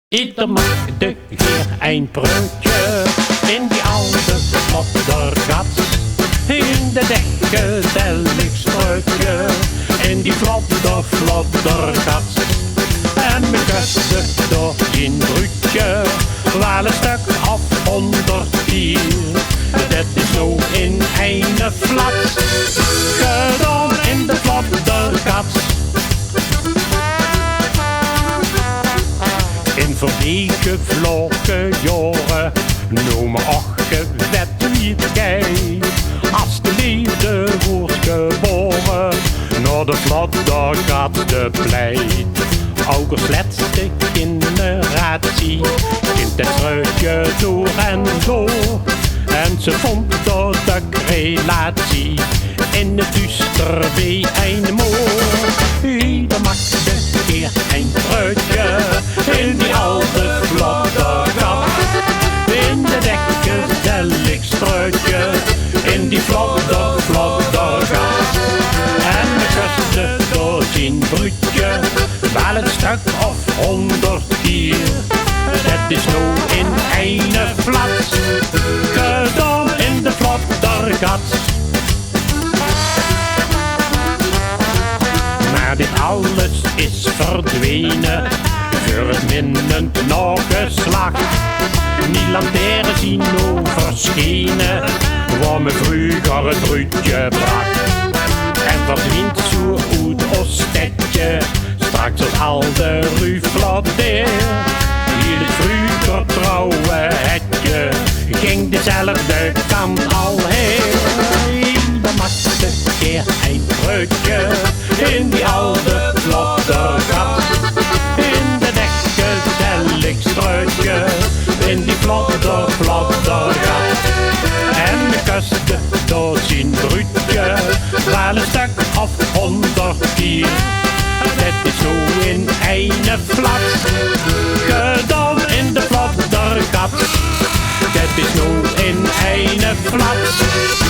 Ieder maakt de heer een preutje in die oude floddergat. In de dekken gezellig spreutje in die floddergat. En me kuste door zijn bruutje wel een stuk of 104. Dat is zo in een flats gedaan in de floddergat. In voorbij gevlogen jaren noemen och gewet wie het gij. Als de liefde wordt geboren naar de floddergat de pleit. Augers laatste generatie kent het spreutje door en door. En ze vond door de relatie in het duister bij een moor. Ieder maakte een keer een preutje in die oude floddergat. In de dek gezellig spreutje in die floddergat. En me kuste door zijn bruutje wel een stuk of 100 keer. Dat is nou in een flats gedaan in de floddergat. Maar dit alles is verdwenen voor het minnend nageslacht. Niet lanteren zien nou verschenen waar me vroeger het bruutje brak. En verdwijnt zo uit ons stedje straks als al de rue Flodder. Hier het vroeger trouwe hetje ging dezelfde kant al heen. Ieder maakte een keer een preutje in die oude floddergat. In de dek gezellig spreutje in die floddergat. En me kuste door zijn bruutje wel een stuk of 100 keer. Dat is zo in een flats gedaan in de floddergat. Dat is zo in een flats